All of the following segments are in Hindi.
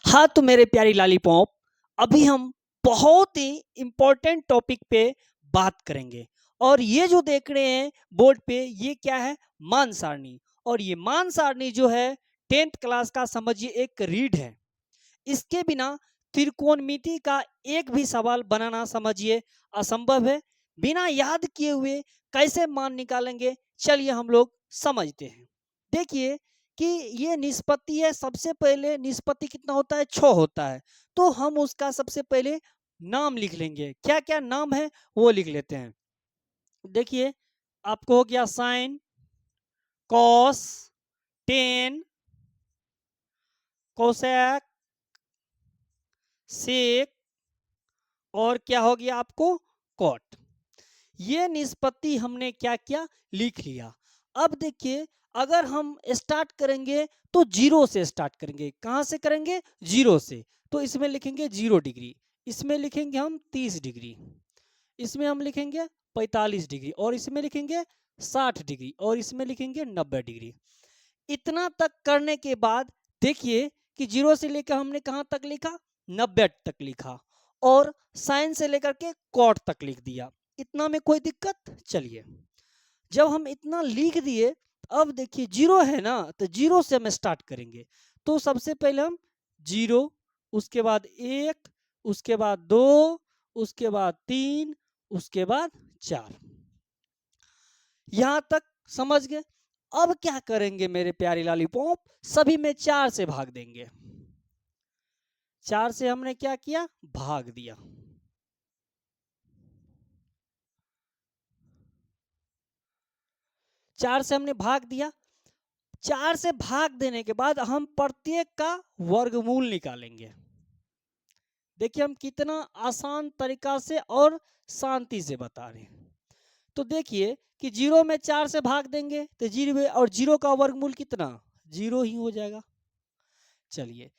हाँ तो मेरे प्यारी लॉलीपॉप, अभी हम बहुत ही इम्पोर्टेंट टॉपिक पे बात करेंगे। और ये जो देख रहे हैं बोर्ड पे, ये क्या है? मान सारणी। और ये मान सारणी जो है 10th क्लास का समझिए एक रीड है। इसके बिना त्रिकोणमिति का एक भी सवाल बनाना समझिए असंभव है। बिना याद किए हुए कैसे मान निकालेंगे, चलिए हम लोग समझते हैं। देखिए कि ये निष्पत्ति है। सबसे पहले निष्पत्ति कितना होता है? 6 होता है। तो हम उसका सबसे पहले नाम लिख लेंगे। क्या क्या नाम है वो लिख लेते हैं। देखिए, आपको हो गया साइन, कॉस, टेन, कोसेक, सेक, और क्या हो गया आपको? कॉट। ये निष्पत्ति हमने क्या किया? लिख लिया। अब देखिए, अगर हम स्टार्ट करेंगे तो जीरो से स्टार्ट करेंगे। कहां से करेंगे? जीरो से। तो इसमें लिखेंगे 0 डिग्री, इसमें लिखेंगे हम 30 डिग्री, इसमें हम लिखेंगे 45 डिग्री, और इसमें लिखेंगे 60 डिग्री, और इसमें लिखेंगे 90 डिग्री। इतना तक करने के बाद देखिए कि जीरो से लेकर हमने कहां तक लिखा? 90 तक लिखा, और साइन से लेकर के कॉट तक लिख दिया। इतना में कोई दिक्कत? चलिए, जब हम इतना लिख दिए, अब देखिए जीरो है ना, तो जीरो से हम स्टार्ट करेंगे। तो सबसे पहले हम जीरो, उसके बाद एक, उसके बाद दो, उसके बाद तीन, उसके बाद चार। यहां तक समझ गए? अब क्या करेंगे मेरे प्यारे लॉलीपॉप? सभी में 4 से भाग देंगे। 4 से हमने क्या किया? भाग दिया। चार से हमने भाग दिया। 4 से भाग देने के बाद हम प्रत्येक का वर्गमूल निकालेंगे। देखिए हम कितना आसान तरीका से और शांति से बता रहे हैं। तो देखिए कि जीरो में 4 से भाग देंगे तो जीरो, और जीरो का वर्गमूल कितना? जीरो ही हो जाएगा। चलिए,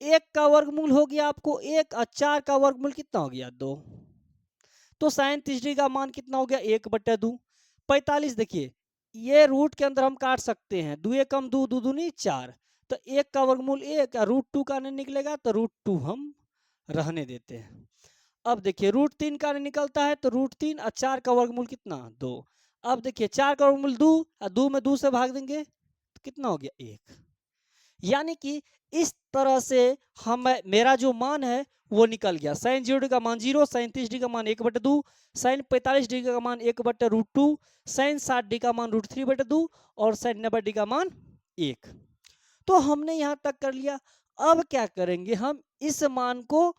एक का वर्गमूल हो गया आपको एक, और 4 का वर्गमूल कितना हो गया? 2। तो साइन 30 का मान कितना हो गया? 1/2। 45। देखिए, ये रूट के अंदर हम काट सकते हैं। दो एक कम दो, दो दूनी 4। तो एक का वर्गमूल एक, √2 का नहीं निकलेगा तो √2 हम रहने देते हैं। अब देखिए √3 का नहीं निकलता है तो √3, और 4 का वर्गमूल कितना? 2। अब देखिए 4 का वर्गमूल 2, और 2 में 2 से भाग देंगे तो कितना हो गया? 1। यानी कि इस तरह से हम, मेरा जो मान है वो निकल गया। साइन 0 का मान 0, साइन 30 का मान 1/2, साइन 45 का मान 1/√2, साइन 60 का मान √3/2, और साइन 90 का मान 1। तो हमने यहाँ तक कर लिया। अब क्या करेंगे? हम इस मान को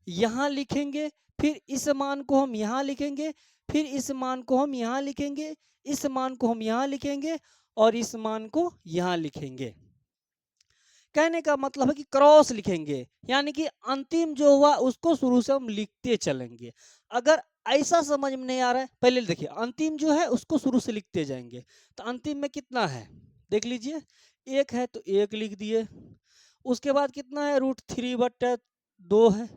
यहाँ लिखेंगे, फिर इस मान को हम यहाँ लिखेंगे, फिर इस मान को हम यहाँ लिखेंगे, इस मान को हम यहाँ लिखेंगे, और इस मान को यहाँ लिखेंगे। कहने का मतलब है कि क्रॉस लिखेंगे, यानी कि अंतिम जो हुआ उसको शुरू से हम लिखते चलेंगे। अगर ऐसा समझ में नहीं आ रहा है, पहले देखिए अंतिम जो है उसको शुरू से लिखते जाएंगे। तो अंतिम में कितना है देख लीजिए। एक है तो एक लिख दिए। उसके बाद कितना है? √3/2 है,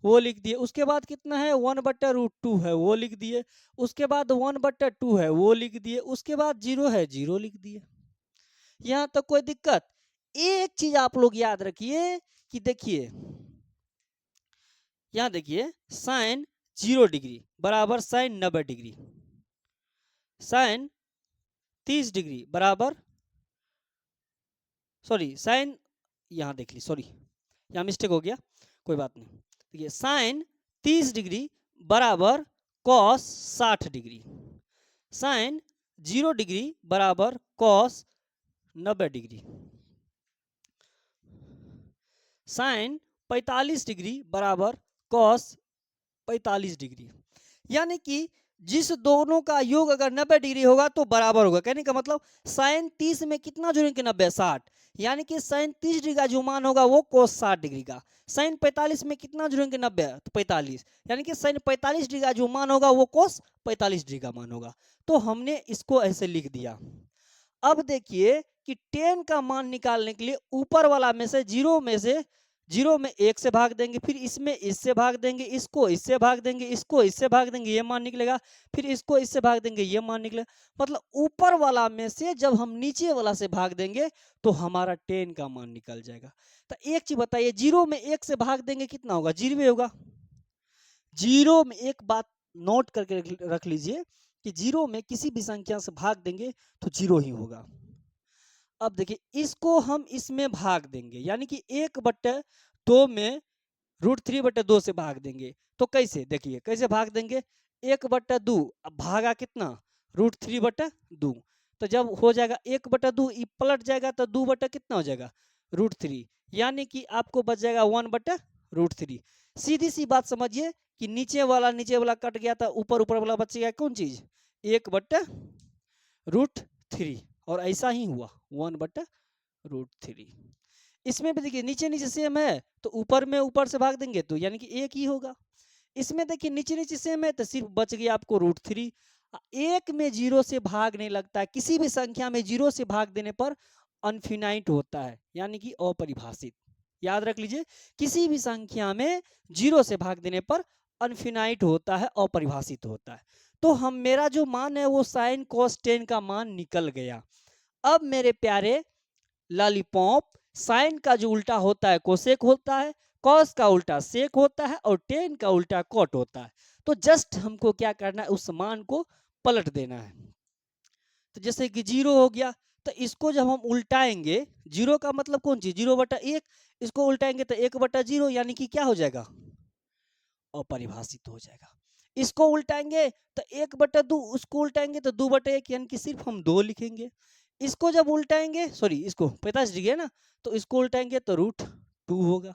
वो लिख दिए। उसके बाद कितना है? 1/√2 है, वो लिख दिए। उसके बाद 1/2 है, वो लिख दिए। उसके बाद जीरो है, जीरो लिख दिए। यहाँ तक कोई दिक्कत? एक चीज आप लोग याद रखिए कि देखिए यहां देखिए, साइन 0 डिग्री बराबर साइन 90 डिग्री, साइन 30 डिग्री बराबर, सॉरी साइन, यहां देख ली, सॉरी यहां मिस्टेक हो गया, कोई बात नहीं। देखिए साइन 30 डिग्री बराबर कॉस 60 डिग्री, साइन 0 डिग्री बराबर कॉस 90 डिग्री, साइन 45 डिग्री बराबर कॉस 45 डिग्री। यानी कि जिस दोनों का योग अगर 90 डिग्री होगा तो बराबर होगा। कहने का मतलब साइन 30 में कितना जोड़ेंगे? 90, 60। यानी कि साइन 30 डिग्री का जो मान होगा वो कोस 60 डिग्री का। साइन 45 में कितना जोड़ेंगे? 90, तो 45। यानी कि साइन 45 डिग्री का जो मान होगा वो कोस 45 डिग्री का मान होगा। तो हमने इसको ऐसे लिख दिया। अब देखिए कि 10 का मान निकालने के लिए ऊपर वाला में से, जीरो में से जीरो में एक से भाग देंगे, फिर इसमें इससे भाग देंगे, इसको इससे भाग देंगे, इसको इससे भाग देंगे, ये मान निकलेगा, फिर इसको इससे भाग देंगे, ये मान निकलेगा। मतलब ऊपर वाला में से जब हम नीचे वाला से भाग देंगे तो हमारा 10 का मान निकल जाएगा। तो एक चीज बताइए, जीरो में एक से भाग देंगे कितना होगा? जीरो होगा। जीरो में एक बात नोट करके रख लीजिए कि जीरो में किसी भी संख्या से भाग देंगे तो जीरो ही होगा। अब देखिए, इसको हम इसमें भाग देंगे, यानी कि 1/2 में √3/2 से भाग देंगे। तो कैसे? देखिए कैसे भाग देंगे। 1/2, अब भागा कितना? √3/2। तो जब हो जाएगा 1/2, ये पलट जाएगा तो 2 बटा कितना हो जाएगा? √3, यानी कि आपको बच जाएगा 1/√3। सीधी सी बात समझिए कि नीचे वाला कट गया था, ऊपर वाला बच गया कौन चीज? 1/√3। और ऐसा ही हुआ 1/√3। इसमें भी देखिए नीचे नीचे सेम है तो ऊपर में ऊपर से भाग देंगे तो यानी कि एक ही होगा। इसमें देखिए नीचे नीचे सेम है तो सिर्फ बच गया आपको √3। एक में जीरो से भाग नहीं लगता है, किसी भी संख्या में जीरो से भाग देने पर अनफिनाइट होता है, यानी कि अपरिभाषित। याद रख लीजिए, किसी भी संख्या में जीरो से भाग देने पर अनफिनाइट होता है, अपरिभाषित होता है। तो हम मेरा जो मान है वो साइन cos 10 का मान निकल गया। अब मेरे प्यारे लॉलीपॉप, साइन का जो उल्टा होता है कोसेक होता है, कॉस का उल्टा सेक होता है और 10 का उल्टा कॉट होता है। तो जस्ट हमको क्या करना है, उस मान को पलट देना है। तो जैसे कि जीरो हो गया, तो इसको जब हम उल्टाएंगे, जीरो का मतलब कौन चीज? 0/1। इसको उल्टाएंगे तो 1/0, यानी कि क्या हो जाएगा? अपरिभाषित हो जाएगा। इसको उल्टाएंगे तो 1/2, उसको उल्टाएंगे तो 2/1, यानी कि सिर्फ हम 2 लिखेंगे। इसको जब उल्टाएंगे, सॉरी इसको 45 डिग्री है ना, तो इसको उल्टाएंगे तो √2 होगा।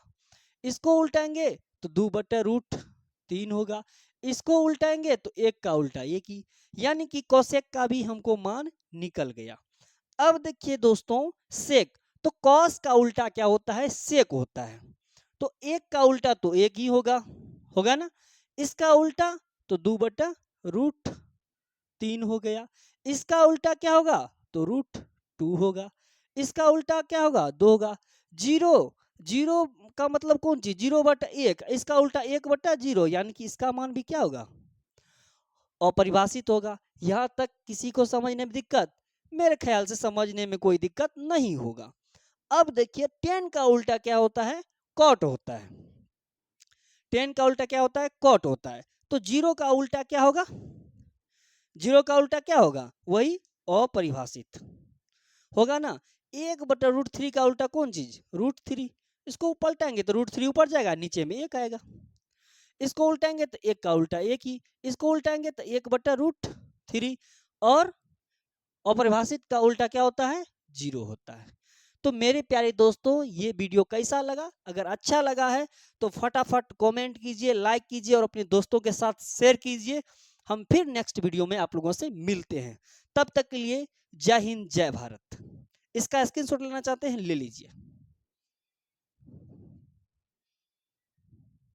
इसको उल्टाएंगे तो 2/√3 होगा। इसको उल्टाएंगे तो एक का उल्टा एक ही, यानी कि कोसेक का भी हमको मान निकल गया। अब देखिए दोस्तों, सेक, तो कॉस का उल्टा क्या होता है? सेक होता है। तो एक का उल्टा तो एक ही होगा, होगा ना। इसका उल्टा तो 2/√3 हो गया। इसका उल्टा क्या होगा? तो √2 होगा। इसका उल्टा क्या होगा? 2 होगा। जीरो, जीरो का मतलब कौन चीज? 0/1। इसका उल्टा 1/0, यानी कि इसका मान भी क्या होगा? अपरिभाषित होगा। यहाँ तक किसी को समझने में दिक्कत? मेरे ख्याल से समझने में कोई दिक्कत नहीं होगा। अब देखिए 10 का उल्टा क्या होता है? कॉट होता है। 10 का उल्टा क्या होता है? कॉट होता है। तो जीरो का उल्टा क्या होगा? जीरो का उल्टा क्या होगा? वही अपरिभाषित होगा ना। 1/√3 का उल्टा कौन चीज? √3। इसको पलटाएंगे तो √3 ऊपर जाएगा, नीचे में एक आएगा। इसको उल्टाएंगे तो एक का उल्टा एक ही, इसको उल्टाएंगे तो 1/√3। और अपरिभाषित का उल्टा क्या होता है? जीरो होता है। तो मेरे प्यारे दोस्तों, ये वीडियो कैसा लगा? अगर अच्छा लगा है तो फटाफट कमेंट कीजिए, लाइक कीजिए और अपने दोस्तों के साथ शेयर कीजिए। हम फिर नेक्स्ट वीडियो में आप लोगों से मिलते हैं। तब तक के लिए जय हिंद, जय भारत। इसका स्क्रीनशॉट लेना चाहते हैं, ले लीजिए।